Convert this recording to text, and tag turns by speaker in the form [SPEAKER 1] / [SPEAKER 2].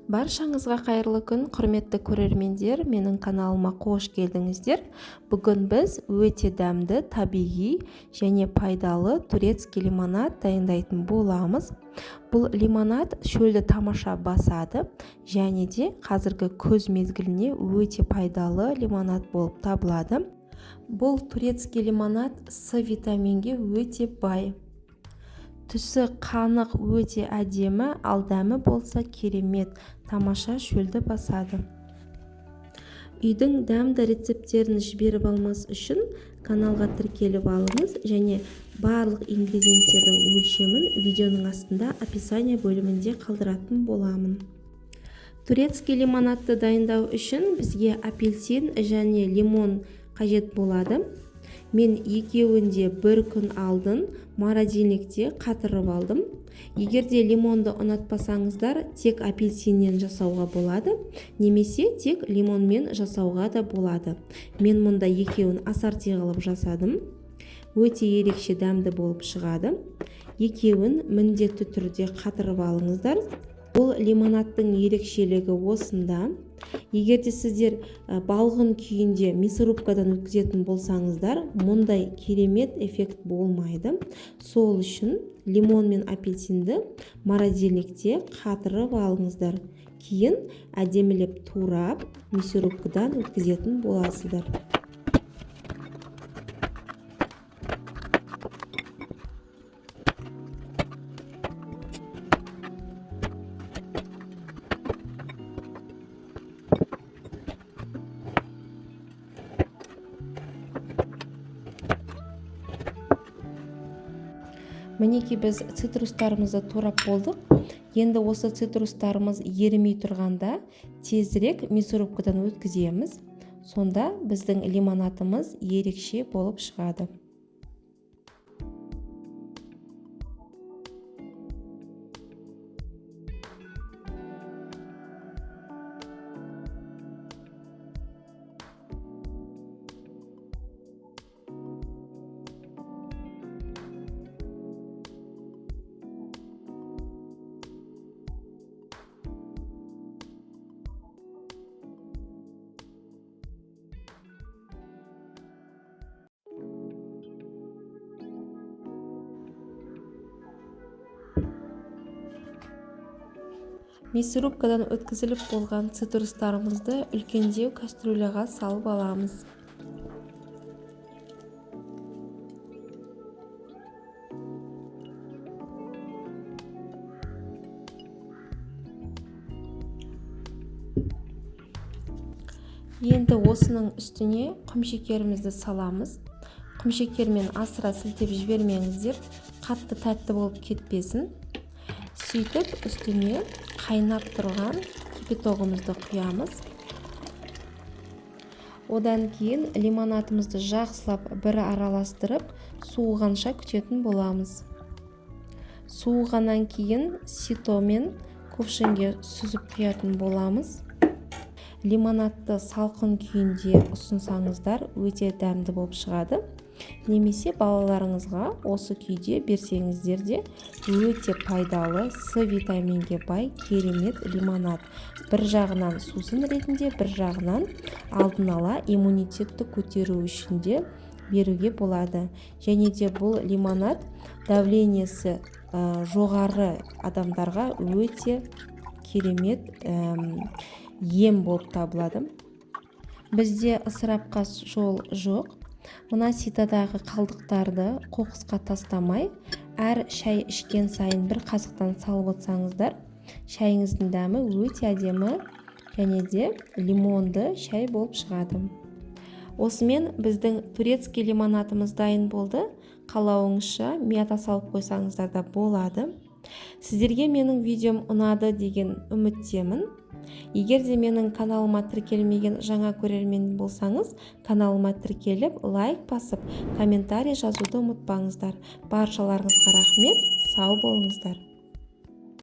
[SPEAKER 1] Баршаңызға қайырлы күн, құрметті көрермендер, менің каналыма қош келдіңіздер. Бүгін біз өте дәмді, табиғи және пайдалы турецкий лимонад дайындайтын боламыз. Бұл лимонад шөлді тамаша басады және де қазіргі күз мезгіліне өте пайдалы лимонад болып табылады. Бұл турецкий лимонад С витаминге өте бай. Түсі қанық, өте әдемі, ал дәмі болса керемет, тамаша шөлді басады. Үйдің дәмді рецепттерін жіберіп алмас үшін каналға тіркеліп алыңыз және барлық ингредиенттердің өлшемін видеоның астында описание бөлімінде қалдыратын боламын. Турецкий лимонадты дайындау үшін бізге апельсин және лимон қажет болады. Мен екеуінде бір күн алдын морозильникте қатырып алдым. Егерде лимонды ұнатпасаңыздар, тек апельсиннен жасауға болады, немесе тек лимонмен жасауға да болады. Мен мұнда екеуін ассорти қылып жасадым. Өте ерекше дәмді болып шығады. Екеуін міндетті түрде қатырып алыңыздар. Бұл лимонадтың ерекшелігі осында. Егерде сіздер балғын күйінде мясорубкадан өткізетін болсаңыздар, мұндай керемет эффект болмайды. Сол үшін лимон мен апельсинді морозильникте қатырып алыңыздар. Кейін әдемілеп турап мясорубкадан өткізетін боласыздар. Мінеки біз цитрустарымызды турап болдық. Енді осы цитрустарымыз ерімей тұрғанда тезірек мясорубкадан өткіземіз. Сонда біздің лимонадымыз ерекше болып шығады. Мясорубкадан өткізіліп болған цитрустарымызды үлкендеу кастрюляға салып аламыз. Енді осының үстіне құмшекерімізді саламыз. Құмшекермен асыра сілтеп жібермеңіздер, қатты тәтті болып кетпесін. Сөйтіп үстіне қайнап тұрған кипятогымызды құямыз. Одан кейін лимонадымызды жақсылап бір араластырып, суығанша күтетін боламыз. Суығаннан кейін ситомен кувшинге сүзіп құятын боламыз. Лимонадты салқын күйінде ұсынсаңыздар, өте дәмді болып шығады. Немесе балаларыңызға осы күйде берсеңіздер де өте пайдалы, С витаминге бай керемет лимонад. Бір жағынан сусын ретінде, бір жағынан алдын ала иммунитетті көтеру үшін де беруге болады. Және де бұл лимонад давлениесі жоғары адамдарға өте керемет ем болып табылады. Бізде ысырапқа жол жоқ. Мына ситадағы қалдықтарды қоқысқа тастамай, әр шай ішкен сайын бір қасықтан салып отырсаңыздар, шайыңыздың дәмі өте әдемі және де лимонды шай болып шығады. Осымен біздің турецкий лимонадымыз дайын болды. Қалауыңызша мята салып қойсаңыздар да болады. Сіздерге менің видеом ұнады деген үміттемін. Егер де менің каналыма тіркелмеген жаңа көрермен болсаңыз, каналыма тіркеліп, лайк басып, комментарий жазуды ұмытпаңыздар. Баршаларыңызға рахмет, сау болыңыздар.